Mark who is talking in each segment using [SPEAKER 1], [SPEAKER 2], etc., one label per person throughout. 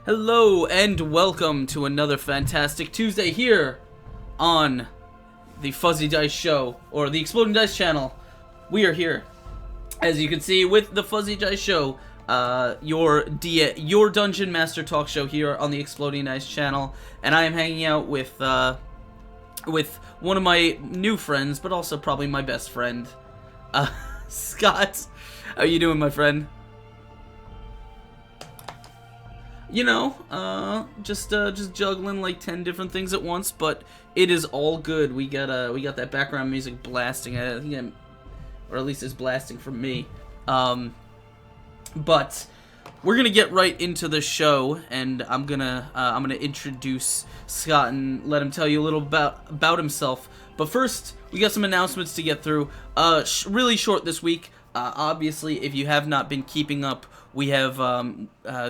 [SPEAKER 1] Hello and welcome to another fantastic Tuesday here on the Fuzzy Dice Show, or the Exploding Dice channel. We are here, as you can see, with the Fuzzy Dice Show, your Dungeon Master talk show here on the Exploding Dice channel, and I am hanging out with one of my new friends, but also probably my best friend, Scott. How you doing, my friend? You know, just juggling like 10 different things at once, but it is all good. We got that background music blasting. I think or at least it's blasting from me. But we're gonna get right into the show, and I'm gonna introduce Scott and let him tell you a little about himself. But first, we got some announcements to get through. Really short this week. Obviously, if you have not been keeping up, we have,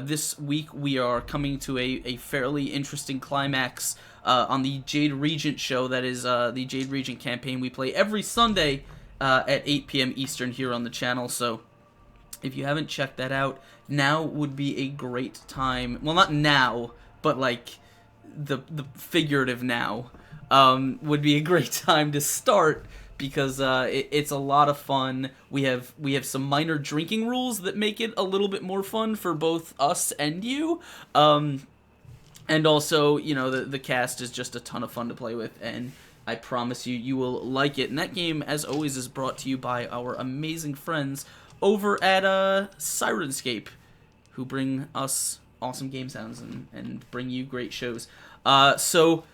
[SPEAKER 1] this week we are coming to a fairly interesting climax on the Jade Regent show. That is the Jade Regent campaign we play every Sunday at 8 p.m. Eastern here on the channel. So if you haven't checked that out, now would be a great time. Well, not now, but like the figurative now would be a great time to start, because it's a lot of fun. We have some minor drinking rules that make it a little bit more fun for both us and you. And also, you know, the cast is just a ton of fun to play with, and I promise you will like it. And that game, as always, is brought to you by our amazing friends over at Sirenscape, who bring us awesome game sounds and bring you great shows. So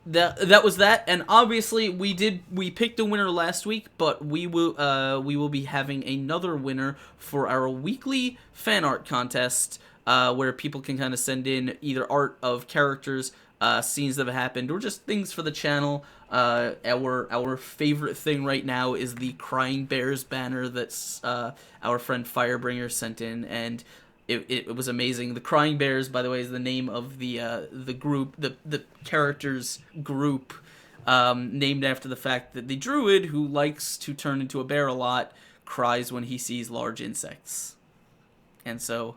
[SPEAKER 1] that was that, and obviously we picked a winner last week, but we will be having another winner for our weekly fan art contest, where people can kind of send in either art of characters, scenes that have happened, or just things for the channel. Our favorite thing right now is the Crying Bears banner that's our friend Firebringer sent in, and it was amazing. The Crying Bears, by the way, is the name of the group, the characters group, named after the fact that the druid, who likes to turn into a bear a lot, cries when he sees large insects, and so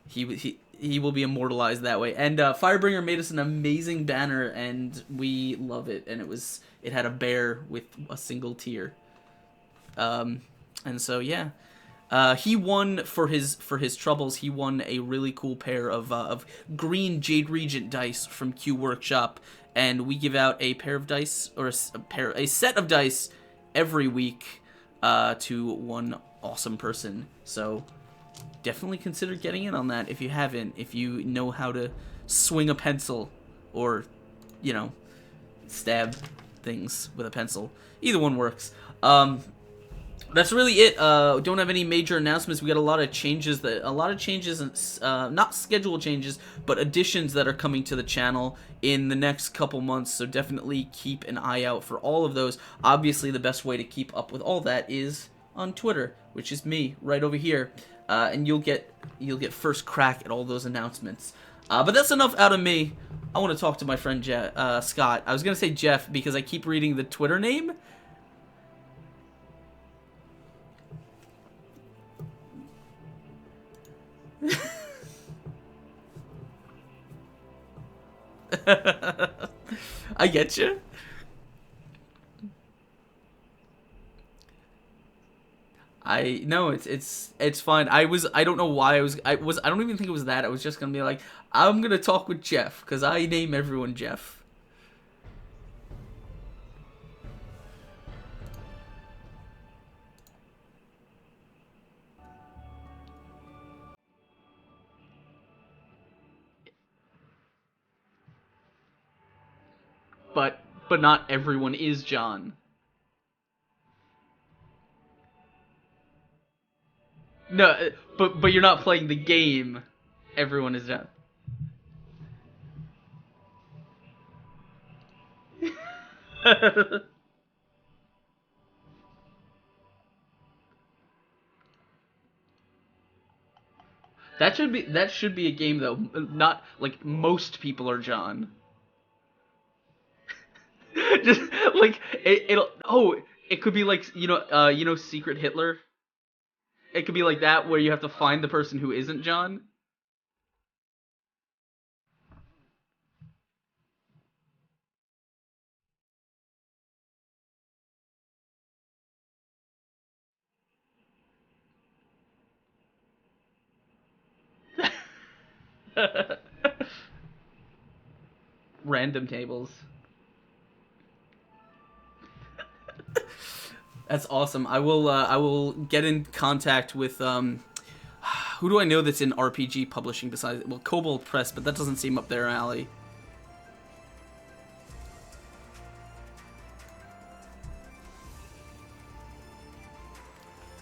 [SPEAKER 1] he will be immortalized that way. And Firebringer made us an amazing banner, and we love it. And it had a bear with a single tear. And so yeah. He won for his troubles. He won a really cool pair of green Jade Regent dice from Q Workshop, and we give out a pair of dice, or a set of dice every week to one awesome person. So definitely consider getting in on that if you haven't. If you know how to swing a pencil, or, you know, stab things with a pencil, either one works. That's really it. Don't have any major announcements. We got a lot of changes, not schedule changes, but additions that are coming to the channel in the next couple months. So definitely keep an eye out for all of those. Obviously, the best way to keep up with all that is on Twitter, which is me right over here, and you'll get first crack at all those announcements. But that's enough out of me. I want to talk to my friend Scott. I was gonna say Jeff because I keep reading the Twitter name. I get you. No, it's fine. I don't know why I don't even think it was that. I was just gonna be like, I'm gonna talk with Jeff, because I name everyone Jeff. But not everyone is John. No, but you're not playing the game. Everyone is John. That should be a game though. Not like most people are John. Just like it'll. Oh, it could be like, Secret Hitler. It could be like that, where you have to find the person who isn't John. Random tables. That's awesome. I will get in contact with who do I know that's in RPG publishing besides, well, Kobold Press, but that doesn't seem up their alley.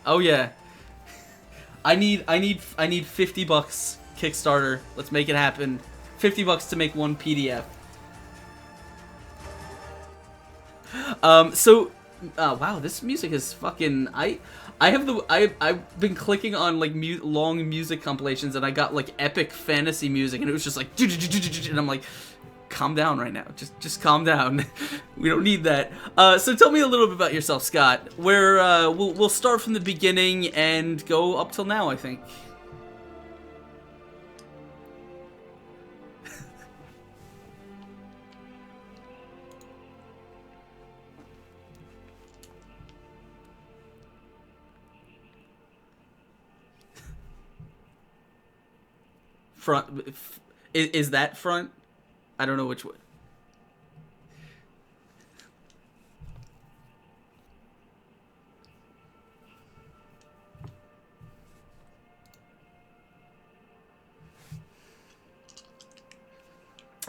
[SPEAKER 1] Oh yeah. I need $50 Kickstarter. Let's make it happen. $50 to make one PDF. So wow, this music is fucking. I've been clicking on like long music compilations, and I got like epic fantasy music, and it was just like, and I'm like, calm down right now. Just calm down. We don't need that. So tell me a little bit about yourself, Scott. Where we'll start from the beginning and go up till now, I think. Front is that front? I don't know which way.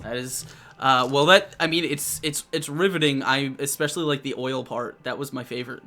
[SPEAKER 1] That is, well, that I mean, it's riveting. I especially like the oil part. That was my favorite.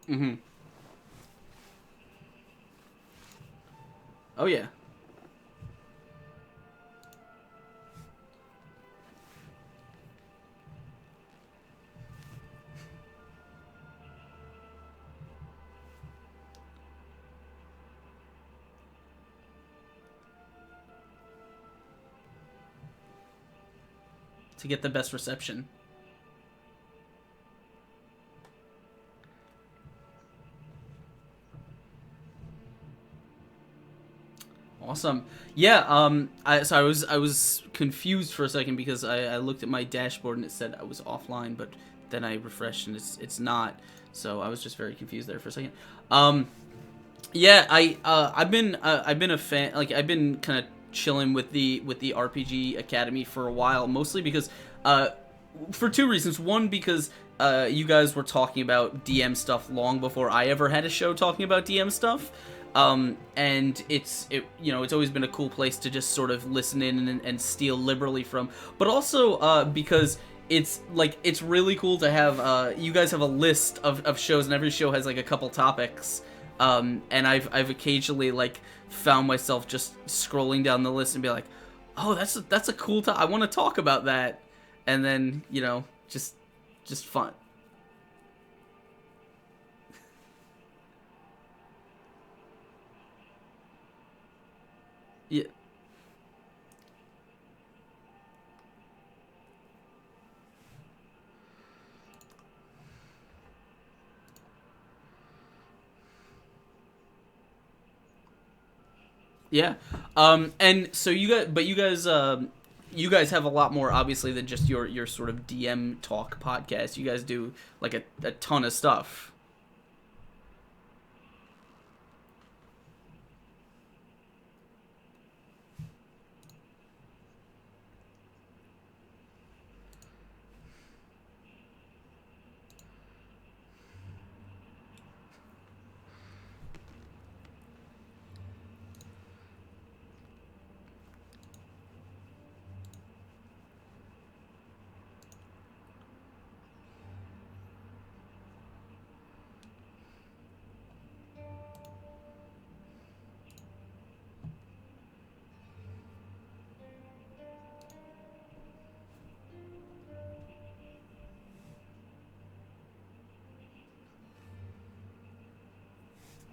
[SPEAKER 1] Mm-hmm. Oh yeah. To get the best reception. Awesome. Yeah. So I was confused for a second because I looked at my dashboard and it said I was offline, but then I refreshed and it's not. So I was just very confused there for a second. Yeah. I've been a fan. Like I've been kind of chilling with the RPG Academy for a while, mostly because for two reasons. One, because you guys were talking about DM stuff long before I ever had a show talking about DM stuff. And it's always been a cool place to just sort of listen in and steal liberally from. But also because it's really cool to have you guys have a list of shows, and every show has like a couple topics. And I've occasionally like found myself just scrolling down the list and be like, oh, that's a cool I want to talk about that. And then, just fun. Yeah. Yeah. And so you guys have a lot more obviously than just your sort of DM talk podcast. You guys do like a ton of stuff.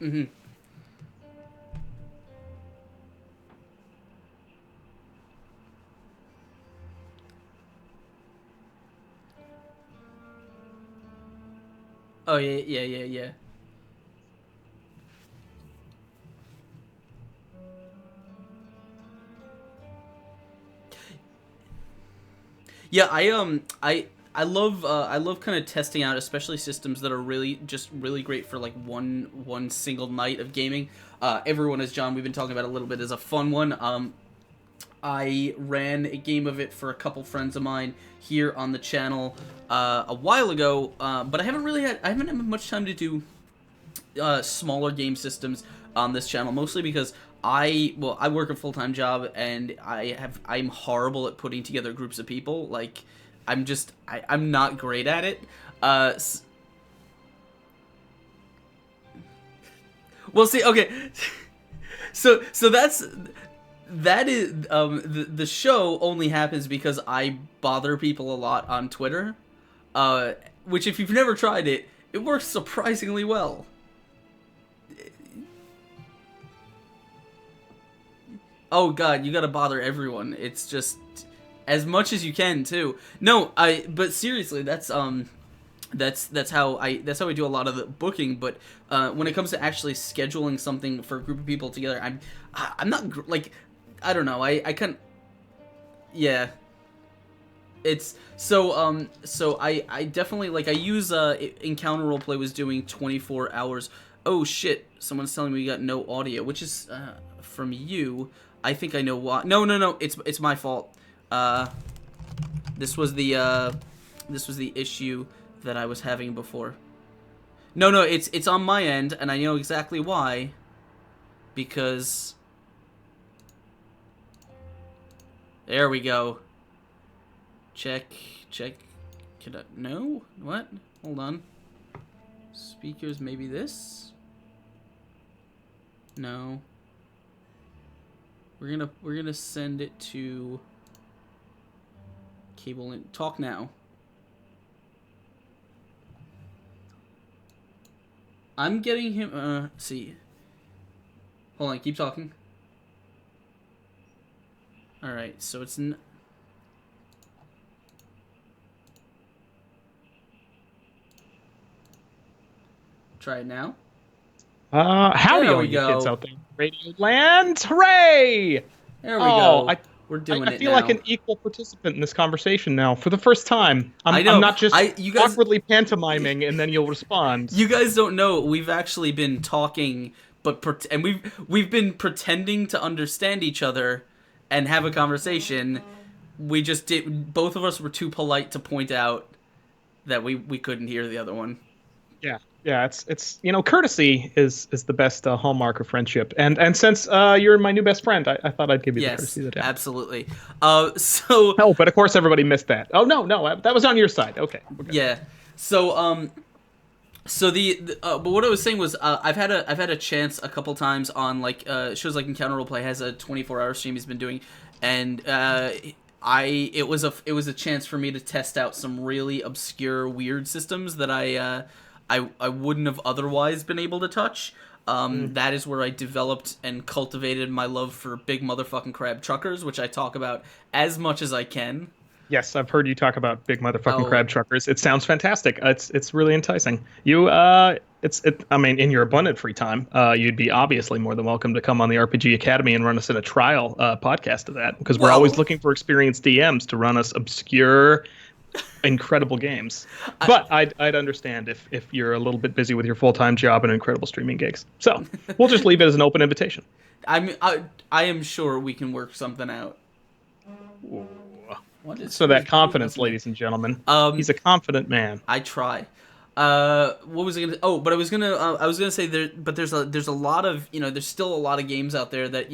[SPEAKER 1] Mm-hmm. Oh yeah, yeah, yeah, yeah. Yeah, I love kind of testing out, especially systems that are really great for like one single night of gaming. Everyone, as John, we've been talking about a little bit, is a fun one. I ran a game of it for a couple friends of mine here on the channel a while ago, but I haven't had much time to do smaller game systems on this channel, mostly because I work a full-time job and I'm horrible at putting together groups of people. Like, I'm not great at it. Uh, well, see, okay, so that is the show only happens because I bother people a lot on Twitter, which if you've never tried it, it works surprisingly well. Oh god, you gotta bother everyone. It's just as much as you can too. No, but seriously, that's how I do a lot of the booking. But when it comes to actually scheduling something for a group of people together, I'm not like, I don't know. I can, yeah. It's I definitely, like, I use Encounter Roleplay was doing 24 hours. Oh shit, someone's telling me we got no audio, which is from you. I think I know why. No, it's my fault. This was the issue that I was having before. No, it's on my end, and I know exactly why. Because there we go. Check. Can I, no? What? Hold on. Speakers, maybe this? No. We're gonna send it to cable and talk now. I'm getting him, see. Hold on, keep talking. Alright, so it's try it now.
[SPEAKER 2] Howdy, all you kids out there in Radio Land! Hooray!
[SPEAKER 1] There we go. We're
[SPEAKER 2] doing
[SPEAKER 1] it
[SPEAKER 2] I feel
[SPEAKER 1] now.
[SPEAKER 2] like an equal participant in this conversation now. For the first time,
[SPEAKER 1] I know.
[SPEAKER 2] I'm not just
[SPEAKER 1] you guys,
[SPEAKER 2] awkwardly pantomiming and then you'll respond.
[SPEAKER 1] You guys don't know, we've actually been talking, and we've been pretending to understand each other and have a conversation. We just did. Both of us were too polite to point out that we couldn't hear the other one.
[SPEAKER 2] Yeah, it's courtesy is the best hallmark of friendship, and since you're my new best friend, I thought I'd give you the courtesy of the day.
[SPEAKER 1] Absolutely.
[SPEAKER 2] Oh, but of course everybody missed that. Oh no, that was on your side. Okay.
[SPEAKER 1] Yeah. So but what I was saying was, I've had a chance a couple times on, like, shows like Encounter Roleplay has a 24-hour stream he's been doing, and it was a chance for me to test out some really obscure, weird systems that I wouldn't have otherwise been able to touch. That is where I developed and cultivated my love for big motherfucking crab truckers, which I talk about as much as I can.
[SPEAKER 2] Yes, I've heard you talk about big motherfucking crab truckers. It sounds fantastic. It's really enticing. I mean, in your abundant free time, you'd be obviously more than welcome to come on the RPG Academy and run us in a trial podcast of that, because we're always looking for experienced DMs to run us obscure, incredible games. But I'd understand if you're a little bit busy with your full-time job and incredible streaming gigs. So we'll just leave it as an open invitation.
[SPEAKER 1] I am sure we can work something out.
[SPEAKER 2] So that confidence, ladies and gentlemen. He's a confident man.
[SPEAKER 1] I try. What was I gonna? Oh, but I was gonna say there's a lot of, there's still a lot of games out there that,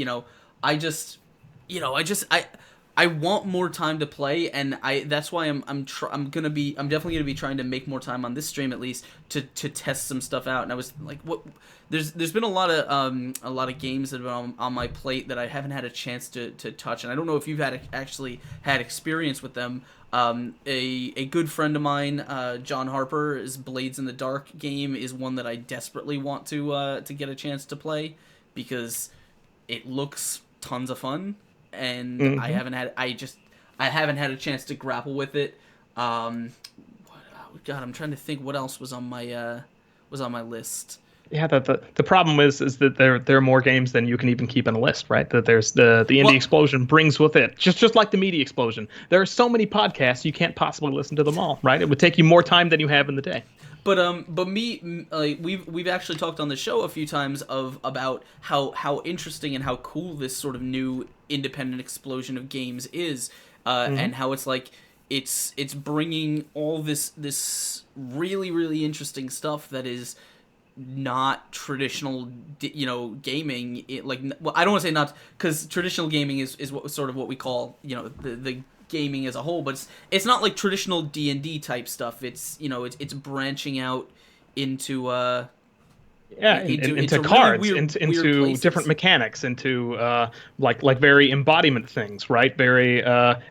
[SPEAKER 1] I want more time to play, and that's why I'm definitely gonna be trying to make more time on this stream at least to test some stuff out. And I was like, what? There's been a lot of games that have been on my plate that I haven't had a chance to touch, and I don't know if you've actually had experience with them. A good friend of mine, John Harper's Blades in the Dark game is one that I desperately want to get a chance to play because it looks tons of fun, and I haven't had a chance to grapple with it. God, I'm trying to think what else was on my list.
[SPEAKER 2] Yeah, the problem is that there are more games than you can even keep in a list, right? That there's the indie explosion brings with it, just like the media explosion. There are so many podcasts you can't possibly listen to them all, right? It would take you more time than you have in the day.
[SPEAKER 1] But me, like we've actually talked on the show a few times about how interesting and how cool this sort of new independent explosion of games is, and how it's like it's bringing all this really really interesting stuff that is not traditional, gaming. I don't want to say not, because traditional gaming is what sort of what we call, the gaming as a whole, but it's not like traditional D&D type stuff. It's it's branching out into
[SPEAKER 2] into cards,
[SPEAKER 1] really
[SPEAKER 2] into different mechanics, into like very embodiment things, right? Very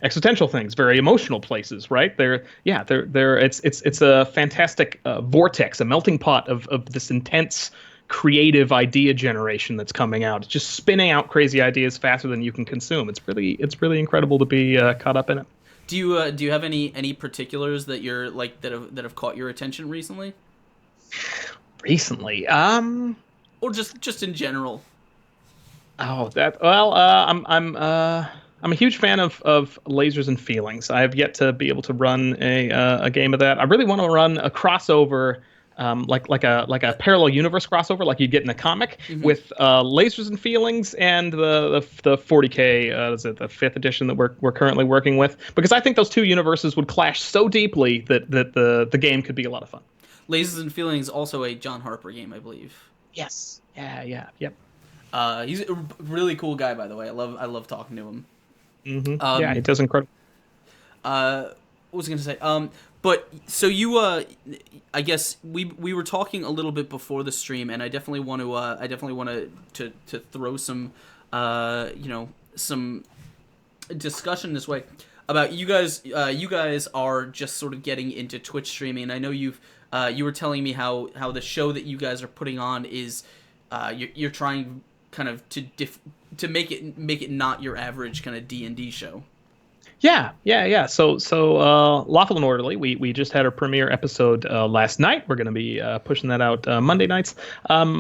[SPEAKER 2] existential things, very emotional places, right? It's a fantastic vortex, a melting pot of this intense creative idea generation that's coming out. It's just spinning out crazy ideas faster than you can consume. It's really incredible to be caught up in it.
[SPEAKER 1] Do you have any particulars that you're like that have caught your attention recently?
[SPEAKER 2] Recently,
[SPEAKER 1] or just in general.
[SPEAKER 2] I'm a huge fan of Lasers and Feelings. I have yet to be able to run a game of that. I really want to run a crossover, like a parallel universe crossover, like you get in a comic, with Lasers and Feelings and the 40K. Is it the 5th edition that we're currently working with? Because I think those two universes would clash so deeply that the game could be a lot of fun.
[SPEAKER 1] Lasers and Feelings, also a John Harper game, I believe.
[SPEAKER 2] Yes. Yeah. Yep.
[SPEAKER 1] He's a really cool guy, by the way. I love talking to him.
[SPEAKER 2] Yeah, he does incredible.
[SPEAKER 1] What was I gonna say? But so you, I guess we were talking a little bit before the stream, and I definitely want to throw some, some discussion this way about you guys. You guys are just sort of getting into Twitch streaming, and I know you were telling me how the show that you guys are putting on is, you're trying kind of to make it not your average kind of D&D show.
[SPEAKER 2] Yeah. So Lawful and Orderly, we just had our premiere episode last night. We're going to be pushing that out Monday nights. I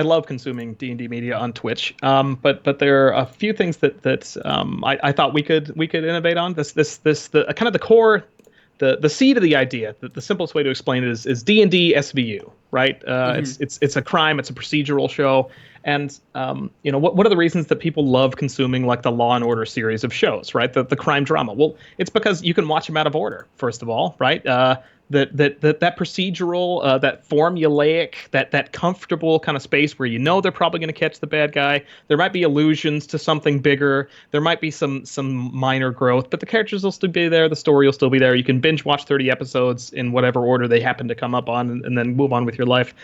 [SPEAKER 2] love consuming D&D media on Twitch, but there are a few things that I thought we could innovate on. This the kind of the core. The seed of the idea, the simplest way to explain it is D&D SVU, right? It's a crime, it's a procedural show, and what are the reasons that people love consuming like the Law and Order series of shows, right? The crime drama. Well, it's because you can watch them out of order, first of all, right? That procedural, that formulaic, that comfortable kind of space where they're probably going to catch the bad guy. There might be allusions to something bigger. There might be some minor growth, but the characters will still be there. The story will still be there. You can binge watch 30 episodes in whatever order they happen to come up on, and then move on with your life.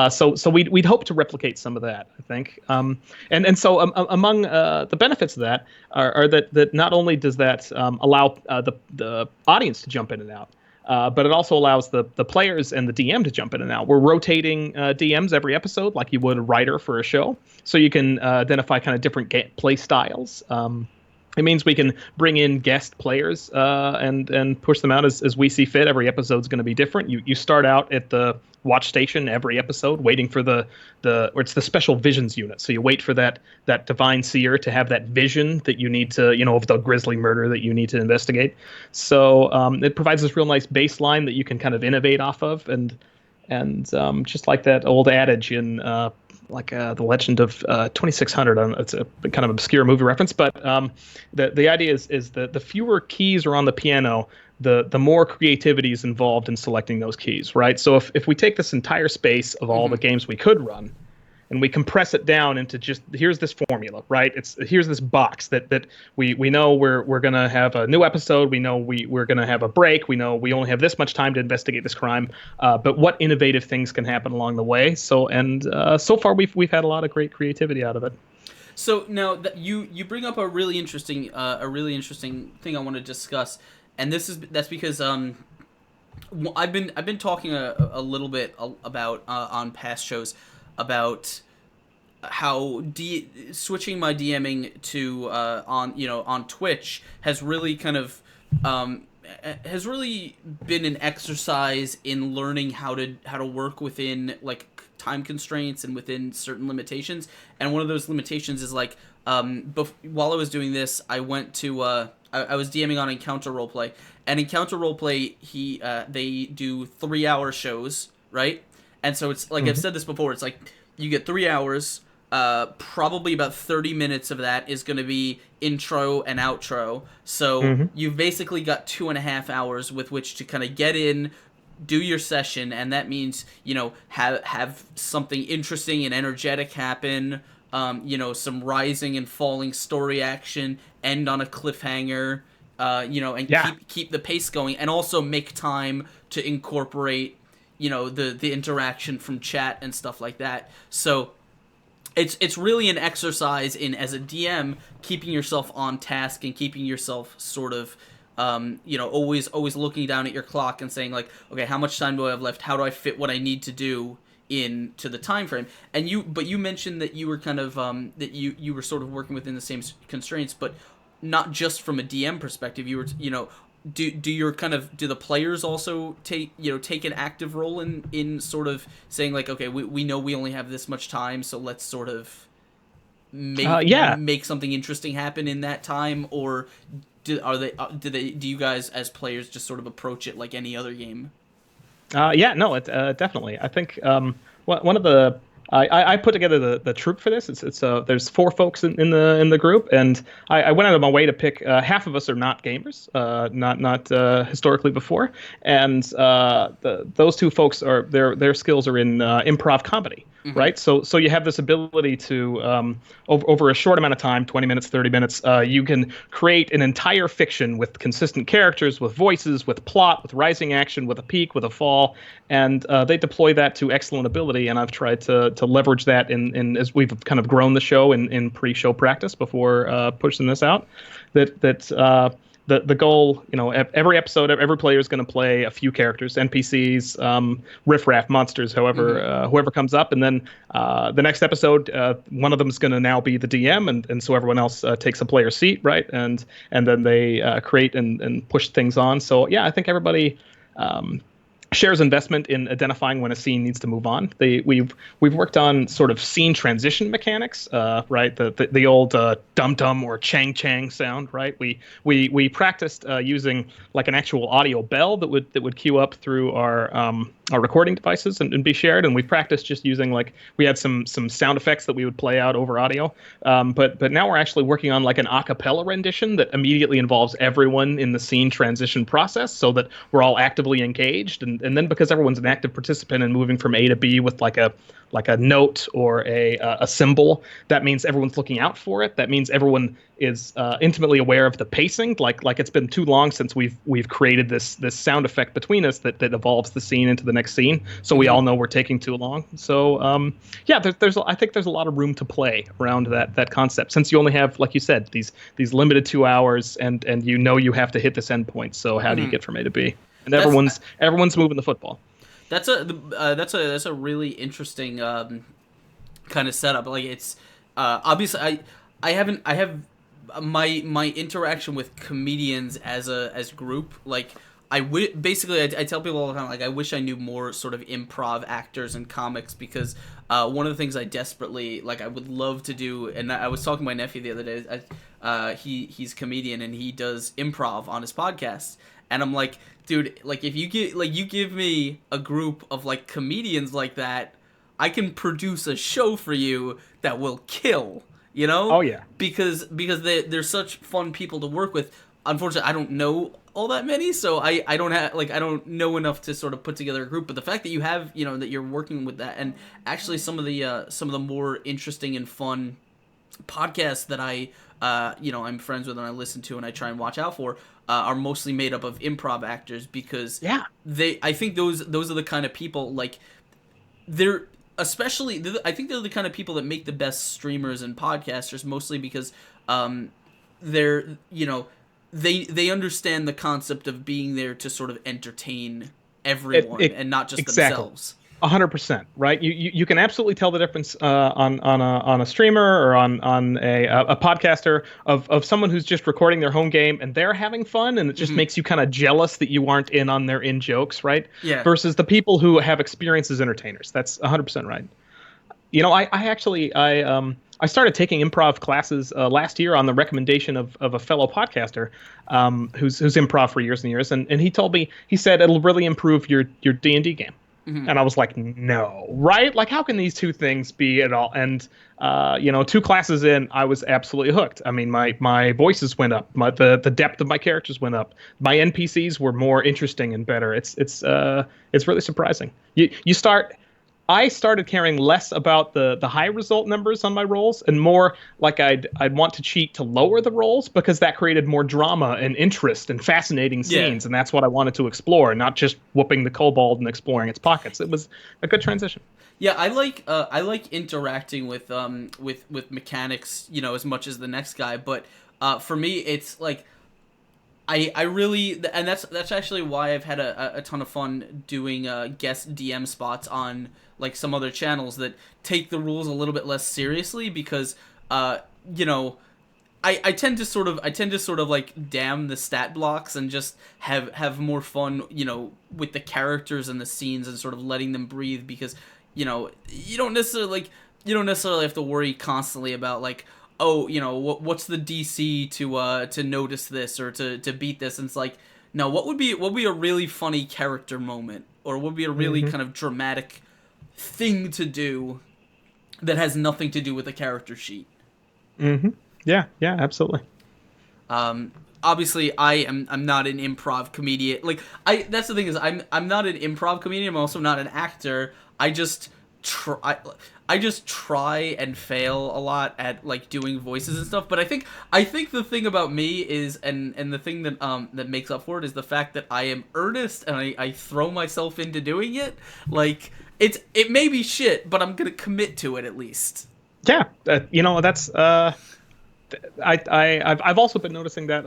[SPEAKER 2] So we'd hope to replicate some of that, I think. So among the benefits of that are that not only does that allow the audience to jump in and out, but it also allows the players and the DM to jump in and out. We're rotating DMs every episode like you would a writer for a show, so you can identify kind of different play styles. It means we can bring in guest players and push them out as we see fit. Every episode's going to be different. You start out at the watch station every episode, waiting for it's the special visions unit. So you wait for that divine seer to have that vision that you need to, of the grisly murder that you need to investigate. So it provides this real nice baseline that you can kind of innovate off of, and just like that old adage in the Legend of 2600. It's a kind of obscure movie reference, but the idea is that the fewer keys are on the piano, the more creativity is involved in selecting those keys, right? So if we take this entire space of all the games we could run, and we compress it down into just here's this formula, right? Here's this box that we know we're gonna have a new episode. We know we're gonna have a break. We know we only have this much time to investigate this crime. But what innovative things can happen along the way? So far we've had a lot of great creativity out of it.
[SPEAKER 1] So now that you bring up a really interesting thing I want to discuss, and that's because I've been talking a little bit about on past shows about how switching my DMing to on Twitch has really kind of has really been an exercise in learning how to work within like time constraints and within certain limitations. And one of those limitations is like while I was doing this, I went to I was DMing on Encounter Roleplay, and Encounter Roleplay they do 3-hour shows, right? And so it's like I've said this before, it's like you get 3 hours. Probably about 30 minutes of that is going to be intro and outro. So you've basically got 2.5 hours with which to kind of get in, do your session, and that means, you know, have something interesting and energetic happen, you know, some rising and falling story action, end on a cliffhanger, you know, and keep the pace going, and also make time to incorporate, you know, the interaction from chat and stuff like that. So it's really an exercise in, as a DM, keeping yourself on task and keeping yourself sort of you know, always looking down at your clock and saying like, okay, how much time do I have left? How do I fit what I need to do into the time frame? And you mentioned that you were kind of that you were sort of working within the same constraints, but not just from a DM perspective. You were, you know, do the players also take an active role in sort of saying like, okay, we know we only have this much time, so let's sort of make something interesting happen in that time? Or do you guys as players just sort of approach it like any other game?
[SPEAKER 2] Definitely. I think one of the I put together the troop for this. There's 4 folks in the group, and I went out of my way to pick. Half of us are not gamers, not historically before, and those 2 folks their skills are in improv comedy. Right, so you have this ability to over a short amount of time, 20 minutes, 30 minutes, you can create an entire fiction with consistent characters, with voices, with plot, with rising action, with a peak, with a fall, and they deploy that to excellent ability. And I've tried to leverage that in as we've kind of grown the show in pre-show practice before pushing this out. The goal, you know, every episode, every player is going to play a few characters, NPCs, riffraff, monsters, whoever comes up, and then the next episode, one of them is going to now be the DM, and so everyone else takes a player seat, right? And then they create and push things on. So yeah, I think everybody shares investment in identifying when a scene needs to move on. We've worked on sort of scene transition mechanics, right? The old dum dum or chang chang sound, right? We practiced using like an actual audio bell that would queue up through our recording devices and be shared. And we practiced just using, like, we had some sound effects that we would play out over audio. But now we're actually working on like an a cappella rendition that immediately involves everyone in the scene transition process, so that we're all actively engaged. And then because everyone's an active participant and moving from A to B with like a note or a symbol, that means everyone's looking out for it. That means everyone is intimately aware of the pacing. Like it's been too long since we've created this sound effect between us that evolves the scene into the next scene. So we all know we're taking too long. So I think there's a lot of room to play around that concept, since you only have, like you said, these limited 2 hours, and you know you have to hit this endpoint. So how do you get from A to B? And everyone's moving the football.
[SPEAKER 1] That's a really interesting kind of setup. Like, it's obviously I have my interaction with comedians as group. Like, I tell people all the time, like, I wish I knew more sort of improv actors and comics, because one of the things I desperately, like, I would love to do, and I was talking to my nephew the other day. He's a comedian and he does improv on his podcast. And I'm like, dude, like, if you give me a group of like comedians like that, I can produce a show for you that will kill, you know?
[SPEAKER 2] Oh yeah.
[SPEAKER 1] Because they're such fun people to work with. Unfortunately, I don't know all that many, so I don't have I don't know enough to sort of put together a group. But the fact that you have that you're working with that, and actually some of the more interesting and fun podcasts that I'm friends with and I listen to and I try and watch out for are mostly made up of improv actors, because I think those are the kind of people, like, they're especially, I think they're the kind of people that make the best streamers and podcasters, mostly because they're they understand the concept of being there to sort of entertain everyone and not just themselves.
[SPEAKER 2] 100%, right? You can absolutely tell the difference on a streamer or on a podcaster of someone who's just recording their home game and they're having fun, and it just makes you kind of jealous that you aren't in on their in jokes, right?
[SPEAKER 1] Yeah.
[SPEAKER 2] Versus the people who have experience as entertainers. That's 100% right. I started taking improv classes last year on the recommendation of a fellow podcaster who's improv for years and years, and he told me, he said it'll really improve your D&D game. Mm-hmm. And I was like, no, right? Like, how can these two things be at all? And 2 classes in, I was absolutely hooked. I mean, my voices went up, the depth of my characters went up, my NPCs were more interesting and better. It's really surprising. I started caring less about the high result numbers on my rolls, and more like I'd want to cheat to lower the rolls, because that created more drama and interest and fascinating scenes, and that's what I wanted to explore, not just whooping the kobold and exploring its pockets. It was a good transition.
[SPEAKER 1] Yeah, I like interacting with mechanics, as much as the next guy, but for me it's like I really, and that's actually why I've had a ton of fun doing guest DM spots on like some other channels that take the rules a little bit less seriously, because I tend to sort of like damn the stat blocks and just have more fun with the characters and the scenes and sort of letting them breathe, because you don't necessarily have to worry constantly about like, oh, what's the DC to notice this or to beat this, and it's like, no, what would be a really funny character moment, or what would be a really kind of dramatic thing to do that has nothing to do with the character sheet.
[SPEAKER 2] Yeah, absolutely.
[SPEAKER 1] Obviously I'm not an improv comedian. Like, that's the thing, is I'm not an improv comedian. I'm also not an actor. I just try and fail a lot at like doing voices and stuff. But I think the thing about me is, and the thing that makes up for it, is the fact that I am earnest and I throw myself into doing it. Like, it may be shit, but I'm gonna commit to it at least.
[SPEAKER 2] Yeah, that's I've also been noticing that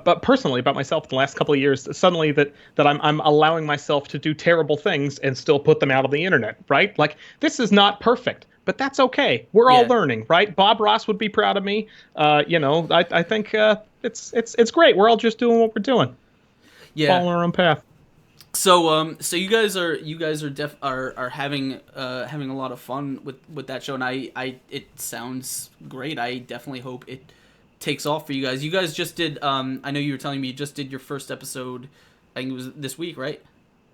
[SPEAKER 2] but personally about myself in the last couple of years, suddenly that I'm allowing myself to do terrible things and still put them out on the internet, right? Like, this is not perfect, but that's okay. We're all learning, right? Bob Ross would be proud of me. I think it's great. We're all just doing what we're doing. Yeah, following our own path.
[SPEAKER 1] So you guys are having a lot of fun with that show, and it sounds great. I definitely hope it takes off for you guys. You guys just did I know you were telling me you just did your first episode. I think it was this week, right?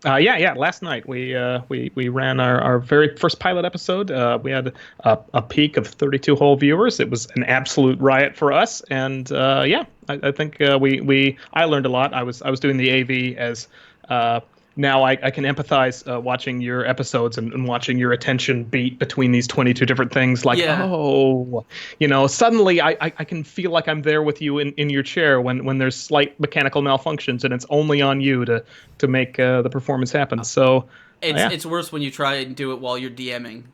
[SPEAKER 2] Yeah. Last night we ran our very first pilot episode. We had a peak of 32 whole viewers. It was an absolute riot for us, and I think I learned a lot. I was doing the AV as. Now I can empathize watching your episodes and watching your attention beat between these 22 different things. Like, suddenly I can feel like I'm there with you in your chair when there's slight mechanical malfunctions, and it's only on you to make the performance happen. So
[SPEAKER 1] it's worse when you try and do it while you're DMing.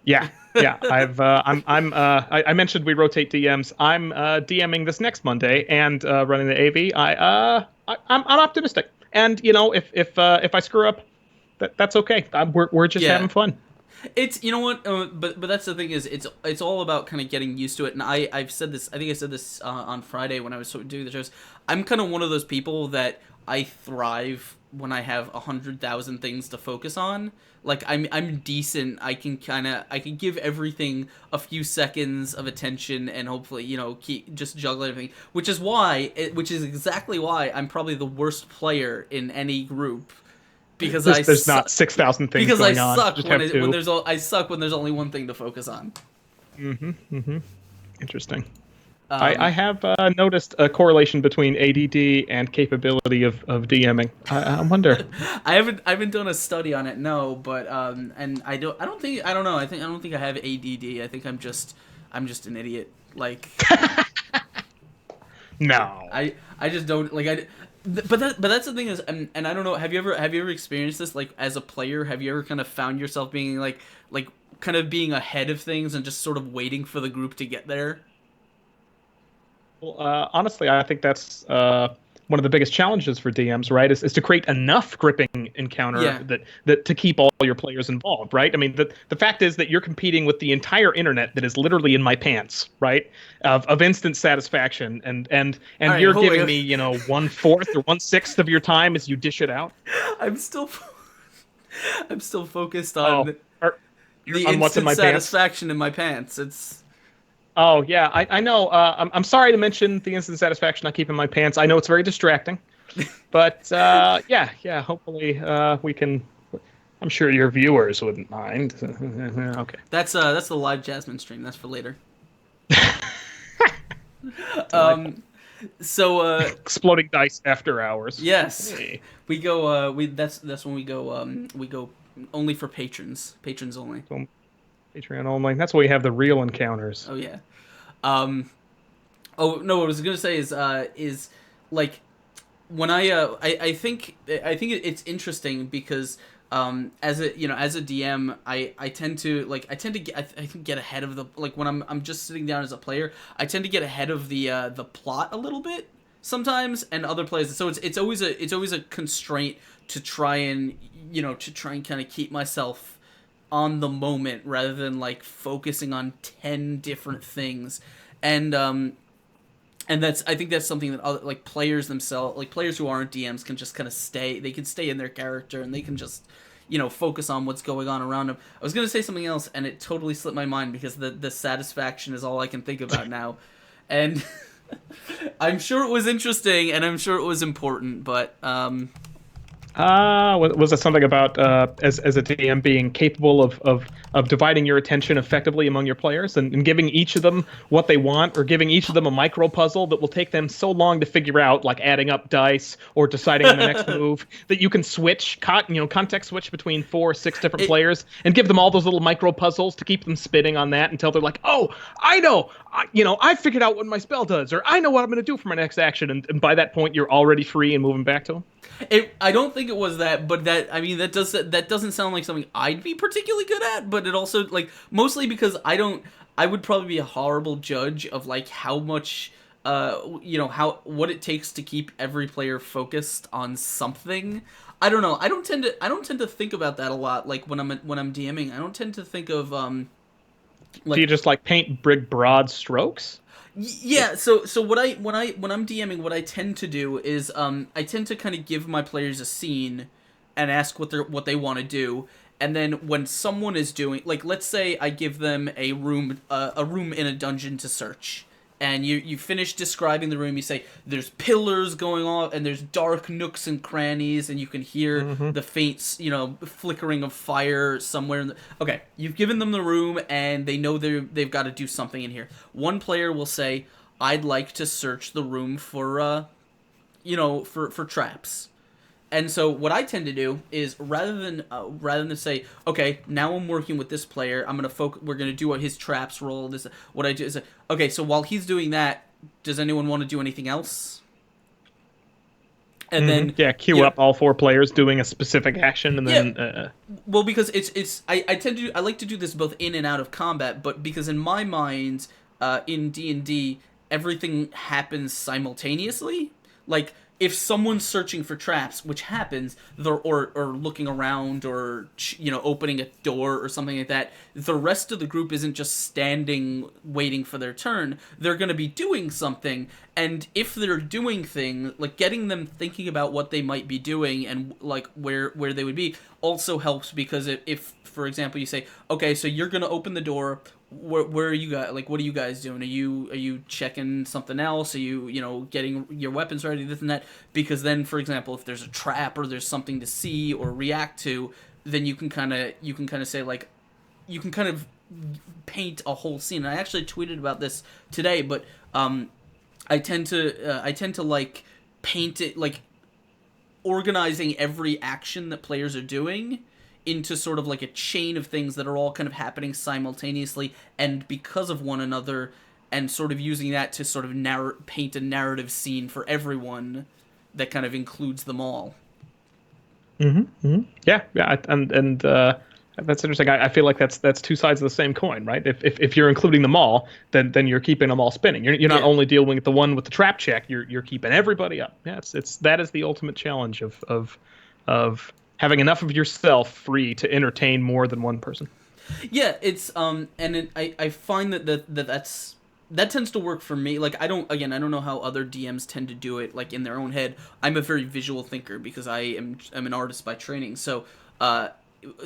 [SPEAKER 2] Yeah. I mentioned we rotate DMs. I'm DMing this next Monday and running the AV. I'm optimistic. And if I screw up, that's okay. We're just having fun.
[SPEAKER 1] It's but that's the thing, is it's all about kind of getting used to it. And I've said this. I think I said this on Friday when I was doing the shows. I'm kind of one of those people that I thrive when I have 100,000 things to focus on. Like, I'm decent. I can give everything a few seconds of attention and hopefully keep just juggle everything. Which is exactly why I'm probably the worst player in any group, because
[SPEAKER 2] there's not 6,000 things going on.
[SPEAKER 1] I suck when there's only one thing to focus on.
[SPEAKER 2] Interesting. I have noticed a correlation between ADD and capability of DMing. I wonder.
[SPEAKER 1] I haven't done a study on it, no, but and I don't know. I don't think I have ADD. I think I'm just an idiot. Like
[SPEAKER 2] No.
[SPEAKER 1] I just don't like but that's the thing is, and I don't know. Have you ever experienced this like as a player? Have you ever kind of found yourself being like kind of being ahead of things and just sort of waiting for the group to get there?
[SPEAKER 2] Well, honestly, I think that's one of the biggest challenges for DMs, right? Is to create enough gripping encounter
[SPEAKER 1] Yeah.
[SPEAKER 2] that to keep all your players involved, right? I mean, the fact is that you're competing with the entire internet that is literally in my pants, right? Of instant satisfaction,
[SPEAKER 1] All
[SPEAKER 2] and
[SPEAKER 1] right,
[SPEAKER 2] you're
[SPEAKER 1] hold
[SPEAKER 2] giving
[SPEAKER 1] on.
[SPEAKER 2] me, 1/4 or 1/6 of your time as you dish it out.
[SPEAKER 1] I'm still I'm still focused
[SPEAKER 2] Oh,
[SPEAKER 1] on
[SPEAKER 2] or,
[SPEAKER 1] the
[SPEAKER 2] on what's in
[SPEAKER 1] instant
[SPEAKER 2] my pants.
[SPEAKER 1] satisfaction in my pants. It's
[SPEAKER 2] Oh yeah, I know. I'm sorry to mention the instant satisfaction I keep in my pants. I know it's very distracting, but yeah. Hopefully, we can. I'm sure your viewers wouldn't mind. Okay.
[SPEAKER 1] that's the live Jasmine stream. That's for later.
[SPEAKER 2] Delightful.
[SPEAKER 1] Um, so
[SPEAKER 2] Exploding dice after hours.
[SPEAKER 1] yes,
[SPEAKER 2] Hey.
[SPEAKER 1] we go. We that's when we go only for patrons only.
[SPEAKER 2] So Patreon only. That's why we have the real encounters.
[SPEAKER 1] Oh yeah. Um. Oh no, what I was gonna say is like when I think it's interesting because as a as a DM I tend to I can get ahead of the like when I'm just sitting down as a player I tend to get ahead of the plot a little bit sometimes and other players so it's always a constraint to try and kind of keep myself on the moment rather than like focusing on 10 different things and that's I think that's something that other, like players themselves like players who aren't DMs can just kind of stay in their character and they can just focus on what's going on around them. I was going to say something else and it totally slipped my mind because the satisfaction is all I can think about now and I'm sure it was interesting and I'm sure it was important but
[SPEAKER 2] Was it something about as a DM being capable of dividing your attention effectively among your players and giving each of them what they want, or giving each of them a micro puzzle that will take them so long to figure out, like adding up dice or deciding on the next move, that you can context switch between 4 or 6 different players and give them all those little micro puzzles to keep them spinning on that until they're like, oh, I know, I figured out what my spell does, or I know what I'm going to do for my next action, and by that point you're already free and moving back to them.
[SPEAKER 1] I don't think it was that, but that doesn't sound like something I'd be particularly good at. But it also like mostly because I would probably be a horrible judge of like how much how what it takes to keep every player focused on something. I don't know. I don't tend to think about that a lot. Like when I'm DMing, I don't tend to think of
[SPEAKER 2] Do you just like paint big broad strokes?
[SPEAKER 1] Yeah, so when I'm DMing, what I tend to do is I tend to kind of give my players a scene and ask what they want to do, and then when someone is doing like let's say I give them a room in a dungeon to search. And you finish describing the room, you say there's pillars going off and there's dark nooks and crannies and you can hear the faint, flickering of fire somewhere in the... Okay, you've given them the room and they know they've got to do something in here. One player will say, I'd like to search the room for for traps. And so what I tend to do is rather than say, okay, now I'm working with this player, I'm gonna focus. We're gonna do his traps roll. This what I do is okay. So while he's doing that, does anyone want to do anything else? And then
[SPEAKER 2] queue up all 4 players doing a specific action, and then
[SPEAKER 1] well, because I like to do this both in and out of combat, but because in my mind, in D&D, everything happens simultaneously. Like if someone's searching for traps, which happens, or looking around, or opening a door or something like that, the rest of the group isn't just standing waiting for their turn. They're going to be doing something, and if they're doing things, like getting them thinking about what they might be doing and like where they would be, also helps because if for example you say, okay, so you're going to open the door. Where are you guys? Like, what are you guys doing? Are you checking something else? Are you getting your weapons ready? This and that. Because then, for example, if there's a trap or there's something to see or react to, then you can kind of say like, you can kind of paint a whole scene. And I actually tweeted about this today, but I tend to like paint it, like organizing every action that players are doing into sort of like a chain of things that are all kind of happening simultaneously and because of one another, and sort of using that to sort of paint a narrative scene for everyone that kind of includes them all.
[SPEAKER 2] Yeah, and that's interesting. I feel like that's two sides of the same coin, right? If you're including them all, then you're keeping them all spinning. You're not only dealing with the one with the trap check. You're keeping everybody up. Yeah, it's that is the ultimate challenge of having enough of yourself free to entertain more than one person.
[SPEAKER 1] Yeah, it's I find that tends to work for me. Like I don't know how other DMs tend to do it, like in their own head. I'm a very visual thinker because I'm an artist by training. So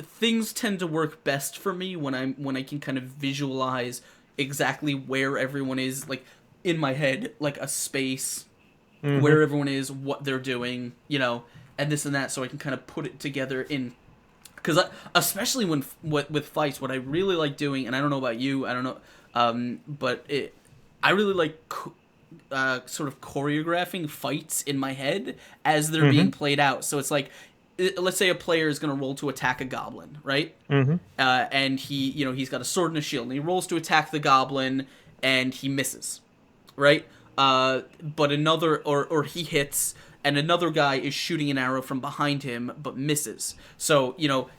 [SPEAKER 1] things tend to work best for me when I can kind of visualize exactly where everyone is, like in my head, like a space where everyone is, what they're doing, and this and that, so I can kind of put it together in. Because especially with fights, what I really like doing, and I don't know about you, I don't know, but I really like sort of choreographing fights in my head as they're being played out. So it's like, let's say a player is going to roll to attack a goblin, right? And he's got a sword and a shield, and he rolls to attack the goblin, and he misses, right? But another, or he hits, and another guy is shooting an arrow from behind him, but misses. So,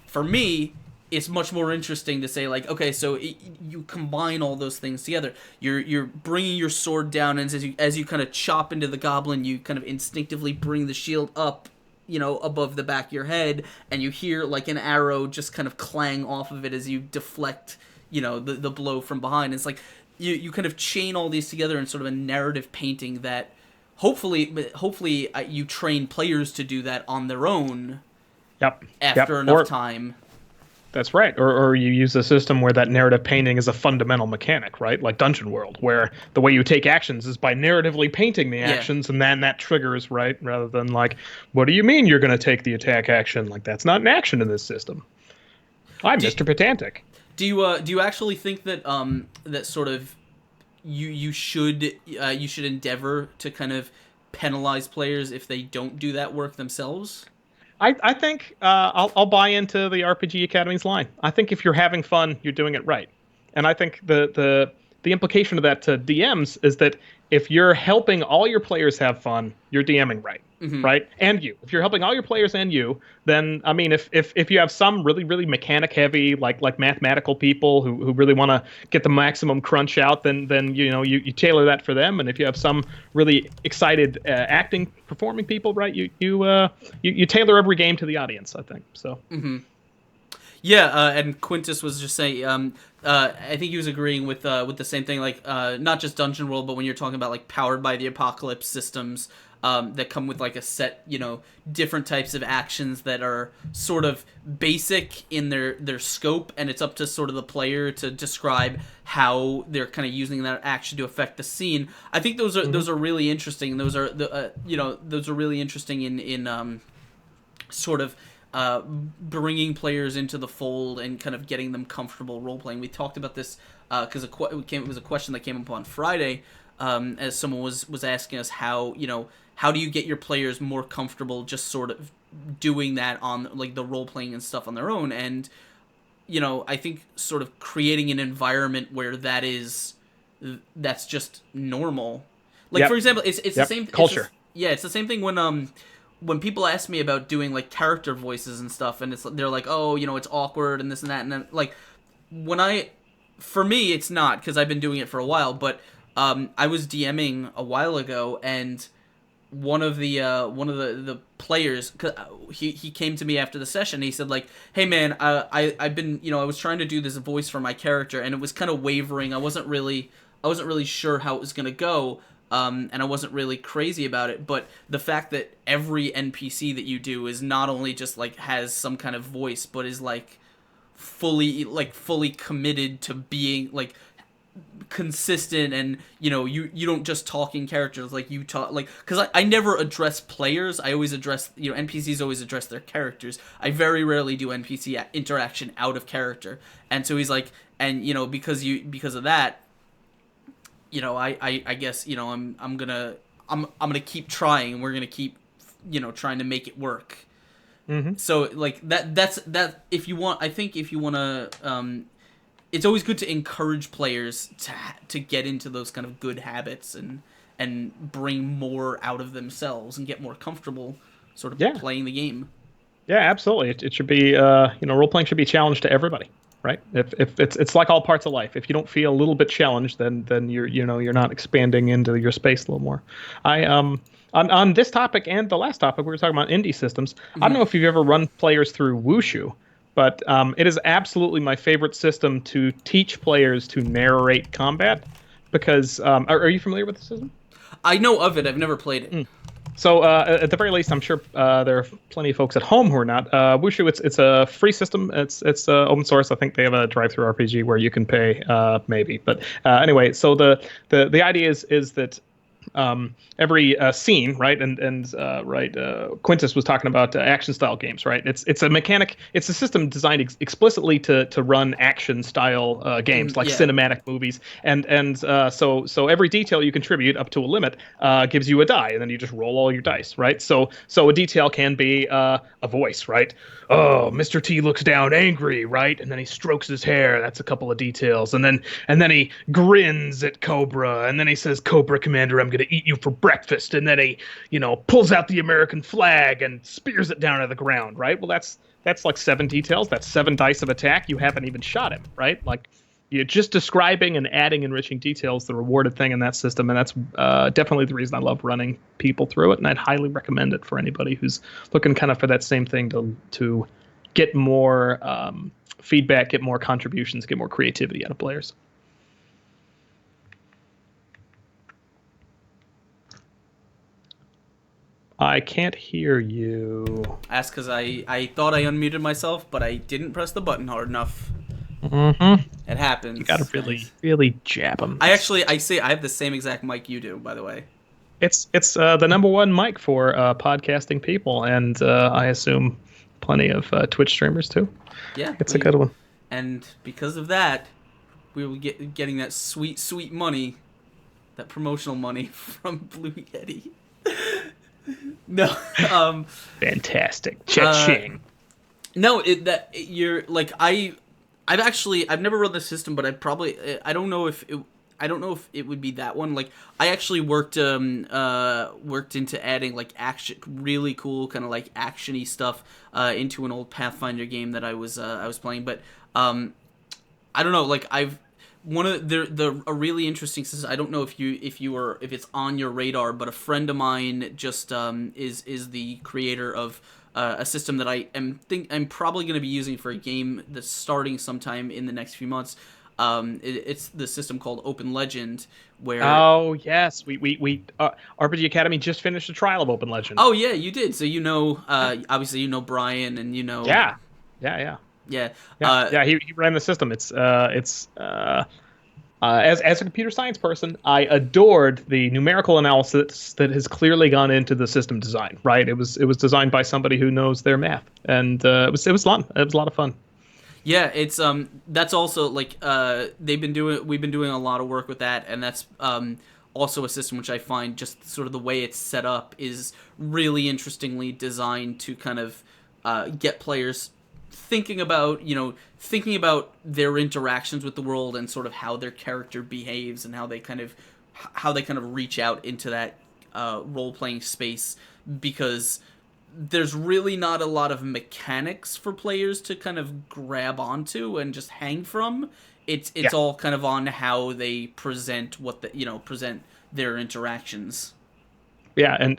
[SPEAKER 1] for me, it's much more interesting to say, like, okay, so you combine all those things together. You're bringing your sword down, and as you kind of chop into the goblin, you kind of instinctively bring the shield up, above the back of your head, and you hear, like, an arrow just kind of clang off of it as you deflect, the blow from behind. It's like, you kind of chain all these together in sort of a narrative painting that hopefully you train players to do that on their own. After enough time.
[SPEAKER 2] That's right. Or you use a system where that narrative painting is a fundamental mechanic, right? Like Dungeon World, where the way you take actions is by narratively painting the actions, and then that triggers, right? Rather than like, what do you mean you're going to take the attack action? Like, that's not an action in this system. I'm Mr. Pedantic.
[SPEAKER 1] Do you actually think that that sort of you should endeavor to kind of penalize players if they don't do that work themselves?
[SPEAKER 2] I think I'll buy into the RPG Academy's line. I think if you're having fun, you're doing it right. And I think the implication of that to DMs is that if you're helping all your players have fun, you're DMing right, right? And you. If you're helping all your players and you, then, I mean, if you have some really, really mechanic-heavy, like mathematical people who really want to get the maximum crunch out, then you tailor that for them. And if you have some really excited acting, performing people, right, you tailor every game to the audience, I think. So.
[SPEAKER 1] Yeah, and Quintus was just saying, I think he was agreeing with the same thing, like, not just Dungeon World, but when you're talking about, like, Powered by the Apocalypse systems that come with, like, a set, different types of actions that are sort of basic in their scope, and it's up to sort of the player to describe how they're kind of using that action to affect the scene. I think those are really interesting, and those are those are really interesting in sort of bringing players into the fold and kind of getting them comfortable role-playing. We talked about this because it was a question that came up on Friday as someone was asking us how do you get your players more comfortable just sort of doing that on, like, the role-playing and stuff on their own. And I think sort of creating an environment where that's just normal. Like, for example, it's the same
[SPEAKER 2] culture.
[SPEAKER 1] It's the same thing when people ask me about doing, like, character voices and stuff, and they're like, oh, it's awkward and this and that, and then, like, for me, it's not, because I've been doing it for a while, but I was DMing a while ago, and one of the players, he came to me after the session, and he said, like, hey man, I've been, I was trying to do this voice for my character, and it was kind of wavering. I wasn't really sure how it was gonna go. And I wasn't really crazy about it, but the fact that every NPC that you do is not only just, like, has some kind of voice, but is, like, fully committed to being, like, consistent, and you don't just talk in characters, like you talk, like, because I never address players. I always address, NPCs always address their characters. I very rarely do NPC interaction out of character. And so he's like, and because of that, I guess, I'm gonna keep trying, and we're gonna keep trying to make it work.
[SPEAKER 2] Mm-hmm.
[SPEAKER 1] So like that's if you want, I think if you want to, it's always good to encourage players to get into those kind of good habits and bring more out of themselves and get more comfortable sort of playing the game.
[SPEAKER 2] Yeah, absolutely. It should be, role playing should be challenged to everybody, right? If it's like all parts of life. If you don't feel a little bit challenged, then you're not expanding into your space a little more. On this topic and the last topic, we were talking about indie systems. Mm-hmm. I don't know if you've ever run players through Wushu, but it is absolutely my favorite system to teach players to narrate combat. Because are you familiar with the system?
[SPEAKER 1] I know of it. I've never played it.
[SPEAKER 2] So at the very least, I'm sure there are plenty of folks at home who are not. Wushu, it's a free system. It's open source. I think they have a drive-through RPG where you can pay, maybe. But anyway, so the idea is that every scene, right, and Quintus was talking about action style games, right? It's a mechanic. It's a system designed explicitly to run action style games like cinematic movies, and so every detail you contribute up to a limit gives you a die, and then you just roll all your dice, right? So a detail can be a voice, right? Oh, Mr. T looks down angry, right? And then he strokes his hair. That's a couple of details. And then he grins at Cobra. And then he says, Cobra Commander, I'm going to eat you for breakfast. And then he, pulls out the American flag and spears it down to the ground, right? Well, that's like 7 details. That's 7 dice of attack. You haven't even shot him, right? Like, you're just describing and adding enriching details, the rewarded thing in that system, and that's definitely the reason I love running people through it, and I'd highly recommend it for anybody who's looking kind of for that same thing to get more feedback, get more contributions, get more creativity out of players. I can't hear you.
[SPEAKER 1] That's because I thought I unmuted myself, but I didn't press the button hard enough.
[SPEAKER 2] Mm-hmm.
[SPEAKER 1] It happens.
[SPEAKER 2] You gotta really jab them.
[SPEAKER 1] I have the same exact mic you do, by the way.
[SPEAKER 2] It's the number one mic for podcasting people, and I assume plenty of Twitch streamers too.
[SPEAKER 1] Yeah,
[SPEAKER 2] it's a good one.
[SPEAKER 1] And because of that, we will getting that sweet money, that promotional money from Blue Yeti. No,
[SPEAKER 2] fantastic. Cha-ching.
[SPEAKER 1] No, I've never run the system, but I don't know if it would be that one. Like, I actually worked into adding like really cool kind of like actiony stuff into an old Pathfinder game that I was playing. But I don't know. Like, a really interesting system. I don't know if it's on your radar, but a friend of mine just is the creator of a system that I'm probably going to be using for a game that's starting sometime in the next few months. It's the system called Open Legend, where
[SPEAKER 2] yes, we RPG Academy just finished a trial of Open Legend.
[SPEAKER 1] Oh yeah, you did. So obviously Brian, and
[SPEAKER 2] yeah. He ran the system. It's as a computer science person, I adored the numerical analysis that has clearly gone into the system design. Right, it was designed by somebody who knows their math, and it was fun. It was a lot of fun.
[SPEAKER 1] Yeah, it's that's also like we've been doing a lot of work with that, and that's also a system which I find just sort of the way it's set up is really interestingly designed to kind of get players thinking about their interactions with the world and sort of how their character behaves and how they kind of reach out into that role-playing space, because there's really not a lot of mechanics for players to kind of grab onto and just hang from. It's all kind of on how they present present their interactions.
[SPEAKER 2] Yeah, and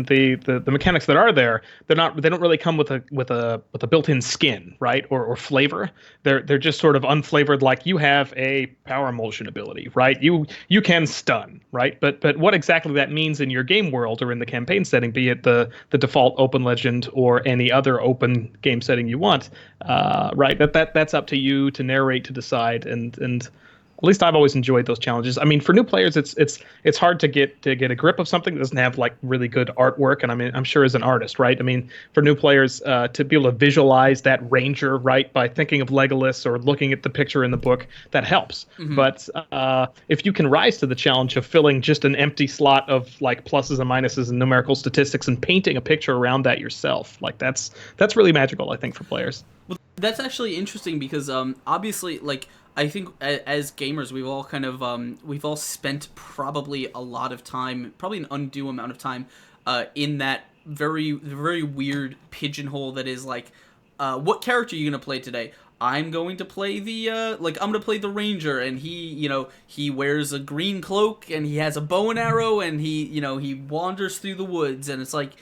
[SPEAKER 2] the mechanics that are there, they don't really come with a built-in skin, right, or flavor. They're just sort of unflavored. Like, you have a power emulsion ability, right? You can stun, right? But what exactly that means in your game world or in the campaign setting, be it the default Open Legend or any other open game setting you want, right? That's up to you to narrate, to decide, and At least I've always enjoyed those challenges. I mean, for new players, it's hard to get a grip of something that doesn't have like really good artwork. And I mean, I'm sure as an artist, right? I mean, for new players, to be able to visualize that ranger, right, by thinking of Legolas or looking at the picture in the book, that helps. But if you can rise to the challenge of filling just an empty slot of like pluses and minuses and numerical statistics and painting a picture around that yourself, like that's really magical, I think, for players.
[SPEAKER 1] Well, that's actually interesting because obviously, like, I think as gamers, we've all kind of we've all spent probably a lot of time, probably an undue amount of time, in that very weird pigeonhole that is like, what character are you gonna play today? I'm going to play the I'm gonna play the ranger, and he wears a green cloak and he has a bow and arrow, and he wanders through the woods, and it's like,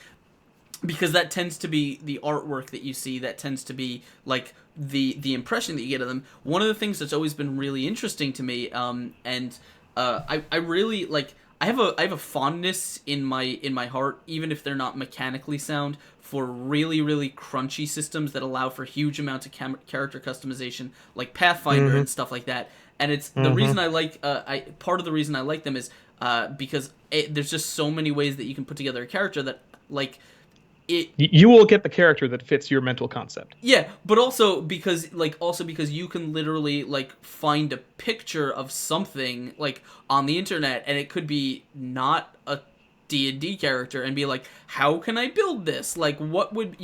[SPEAKER 1] because that tends to be the artwork that you see, that tends to be like the impression that you get of them. One of the things that's always been really interesting to me, I really like, I have a fondness in my heart, even if they're not mechanically sound, for really crunchy systems that allow for huge amounts of character customization, like Pathfinder and stuff like that. And it's the reason I like part of the reason I like them is because there's just so many ways that you can put together a character that, like,
[SPEAKER 2] you will get the character that fits your mental concept.
[SPEAKER 1] Yeah, but also because you can literally like find a picture of something like on the internet, and it could be not a D&D character, and be like, how can I build this? Like, what would,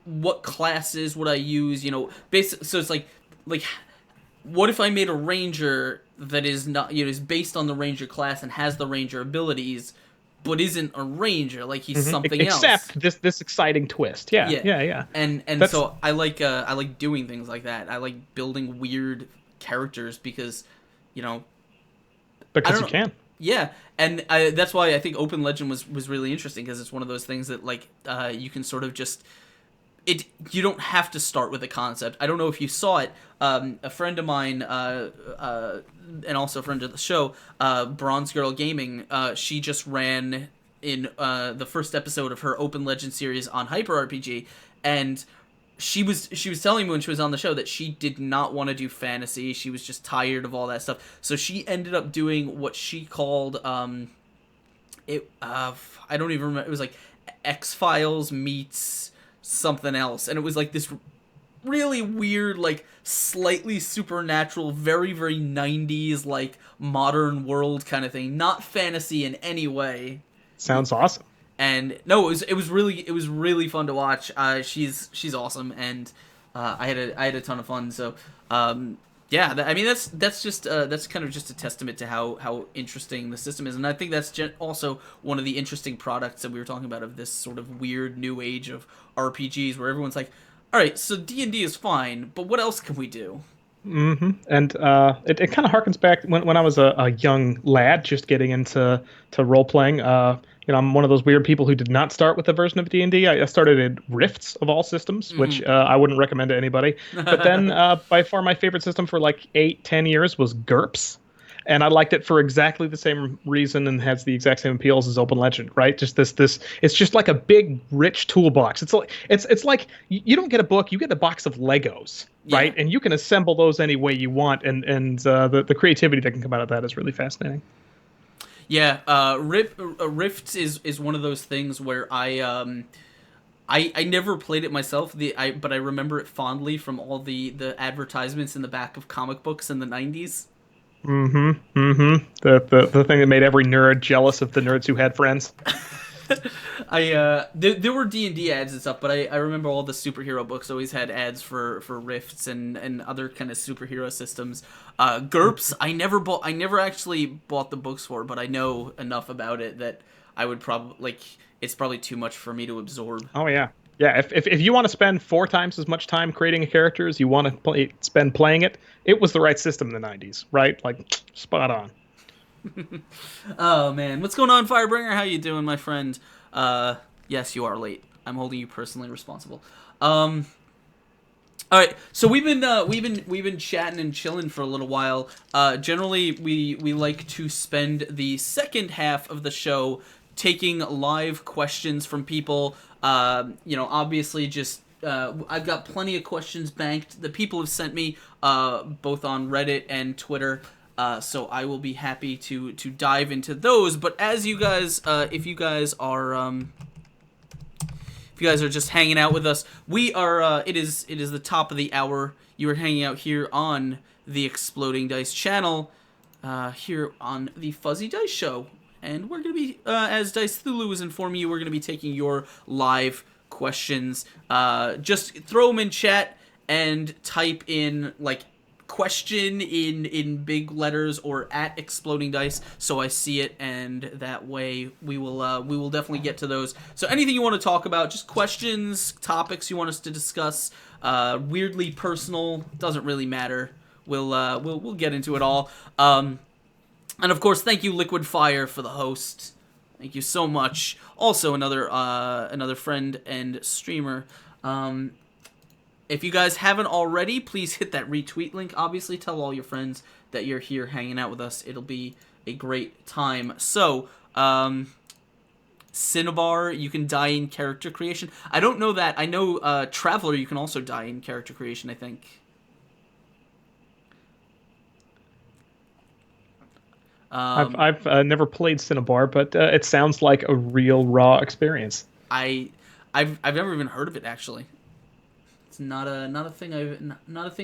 [SPEAKER 1] what classes would I use? So it's like what if I made a ranger that is not, is based on the ranger class and has the ranger abilities, but isn't a ranger, like he's something else.
[SPEAKER 2] Except this exciting twist. Yeah.
[SPEAKER 1] And so I like doing things like that. I like building weird characters because you
[SPEAKER 2] can.
[SPEAKER 1] Yeah, and that's why I think Open Legend was really interesting, because it's one of those things that like you can sort of just you don't have to start with a concept. I don't know if you saw it. A friend of mine, and also a friend of the show, Bronze Girl Gaming, she just ran in the first episode of her Open Legend series on Hyper RPG, and she was telling me when she was on the show that she did not want to do fantasy. She was just tired of all that stuff. So she ended up doing what she called I don't even remember. It was like X-Files meets something else, and it was like this really weird, like slightly supernatural, very 90s like modern world kind of thing, not fantasy in any way.
[SPEAKER 2] Sounds awesome.
[SPEAKER 1] And no, it was really fun to watch. She's awesome, and I had a ton of fun. So yeah, I mean that's just that's kind of just a testament to how interesting the system is, and I think that's also one of the interesting products that we were talking about, of this sort of weird new age of RPGs, where everyone's like, all right, so D&D is fine, but what else can we do?
[SPEAKER 2] And it kind of harkens back when I was a young lad just getting into role playing. I'm one of those weird people who did not start with a version of D&D. I started in Rifts of all systems, which I wouldn't recommend to anybody. But then by far my favorite system for like 8-10 years was GURPS. And I liked it for exactly the same reason, and has the exact same appeals as Open Legend, right? Just this it's just like a big, rich toolbox. It's like you don't get a book, you get a box of Legos, right? And you can assemble those any way you want, and the creativity that can come out of that is really fascinating.
[SPEAKER 1] Yeah, Rift is one of those things where I never played it myself. But I remember it fondly from all the advertisements in the back of comic books in the 90s.
[SPEAKER 2] The thing that made every nerd jealous of the nerds who had friends.
[SPEAKER 1] There were D&D ads and stuff, but I remember all the superhero books always had ads for Rifts and other kind of superhero systems. GURPS, I never actually bought the books for, but I know enough about it that I would probably, it's probably too much for me to absorb.
[SPEAKER 2] Oh yeah. Yeah, if you want to spend 4 times as much time creating a character as you want to spend playing it, it was the right system in the 90s, right? Like, spot on.
[SPEAKER 1] Oh, man. What's going on, Firebringer? How you doing, my friend? Yes, you are late. I'm holding you personally responsible. All right, so we've been chatting and chilling for a little while. Generally, we like to spend the second half of the show taking live questions from people. Obviously just I've got plenty of questions banked. The people have sent me both on Reddit and Twitter. So I will be happy to dive into those. But as you guys, if you guys are just hanging out with us, we are. It is the top of the hour. You are hanging out here on the Exploding Dice channel, here on the Fuzzy Dice Show, and we're gonna be, as Dice Thulu was informing you, we're gonna be taking your live questions. Just throw them in chat and type in like question in big letters or at Exploding Dice, so I see it, and that way we will definitely get to those. So anything you want to talk about, just questions, topics you want us to discuss, weirdly personal, doesn't really matter. We'll get into it all. And of course, thank you Liquid Fire for the host. Thank you so much. Also another friend and streamer. If you guys haven't already, please hit that retweet link. Obviously, tell all your friends that you're here hanging out with us. It'll be a great time. So, Cinnabar, you can die in character creation. I don't know that. I know Traveler, you can also die in character creation, I think.
[SPEAKER 2] I've never played Cinnabar, but it sounds like a real raw experience.
[SPEAKER 1] I've never even heard of it, actually. It's not a thing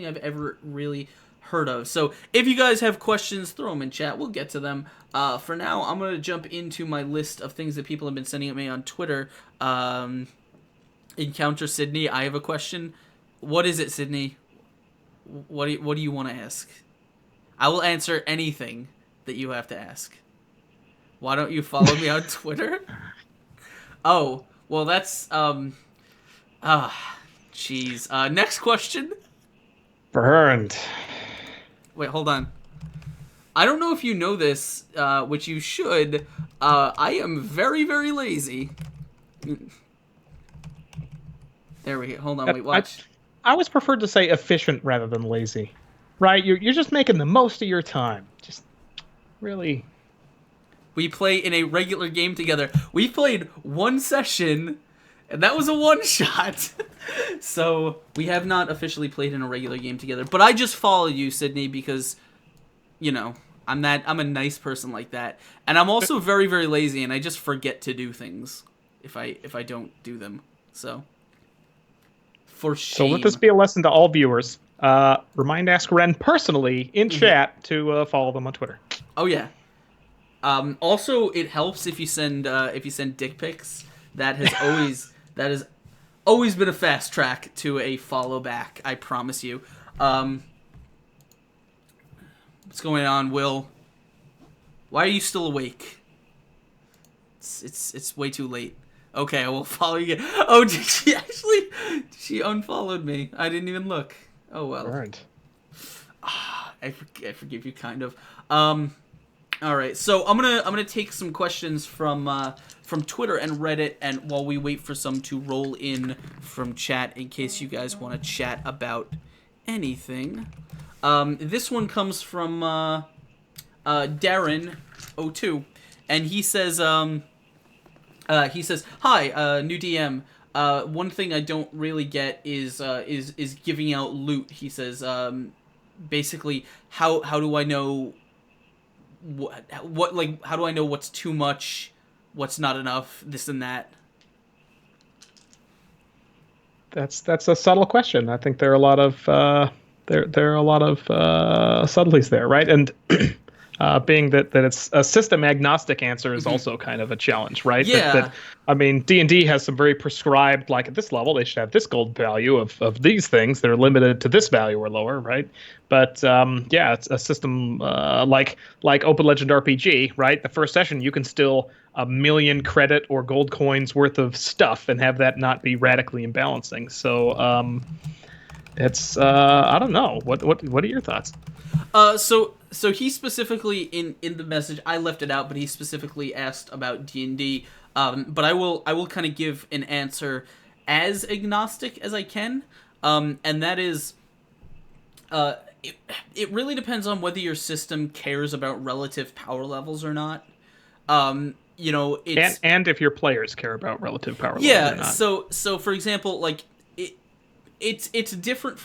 [SPEAKER 1] I've ever really heard of. So if you guys have questions, throw them in chat. We'll get to them. For now, I'm gonna jump into my list of things that people have been sending at me on Twitter. Encounter Sydney, I have a question. What is it, Sydney? What do you want to ask? I will answer anything that you have to ask. Why don't you follow me on Twitter? Oh, well, that's jeez. Next question.
[SPEAKER 2] Burned.
[SPEAKER 1] Wait, hold on. I don't know if you know this, which you should. I am very, very lazy. There we go. Hold on, wait, watch.
[SPEAKER 2] I always prefer to say efficient rather than lazy. Right? You're just making the most of your time. Just really.
[SPEAKER 1] We play in a regular game together. We played one session, and that was a one-shot. So, we have not officially played in a regular game together. But I just follow you, Sydney, because, you know, I'm a nice person like that. And I'm also very, very lazy, and I just forget to do things if I don't do them. So, for shame.
[SPEAKER 2] So let this be a lesson to all viewers. Remind Ask Ren personally in chat to follow them on Twitter.
[SPEAKER 1] Oh yeah. Also, it helps if you send dick pics. That has always been a fast track to a follow back. I promise you. What's going on, Will? Why are you still awake? It's way too late. Okay, I will follow you again. Oh, did she actually? She unfollowed me. I didn't even look. Oh well.
[SPEAKER 2] Right.
[SPEAKER 1] I forgive you, kind of. All right, so I'm gonna take some questions from Twitter and Reddit, and while we wait for some to roll in from chat, in case you guys want to chat about anything. This one comes from Darren02, and he says hi, new DM. One thing I don't really get is giving out loot. He says, basically, how do I know what like, how do I know what's too much, what's not enough, this and that?
[SPEAKER 2] That's a subtle question. I think there are a lot of there are a lot of subtleties there, right? And being that it's a system agnostic answer is also kind of a challenge, right?
[SPEAKER 1] Yeah.
[SPEAKER 2] I mean, D&D has some very prescribed, like at this level, they should have this gold value of these things that are limited to this value or lower, right? But yeah, it's a system like Open Legend RPG, right? The first session, you can still 1 million credit or gold coins worth of stuff and have that not be radically imbalancing. So it's I don't know. What are your thoughts?
[SPEAKER 1] So he specifically in the message, I left it out, but he specifically asked about D&D. But I will kind of give an answer as agnostic as I can, and that is, it really depends on whether your system cares about relative power levels or not. You know, it's
[SPEAKER 2] and if your players care about relative power levels or not.
[SPEAKER 1] So for example, like it's different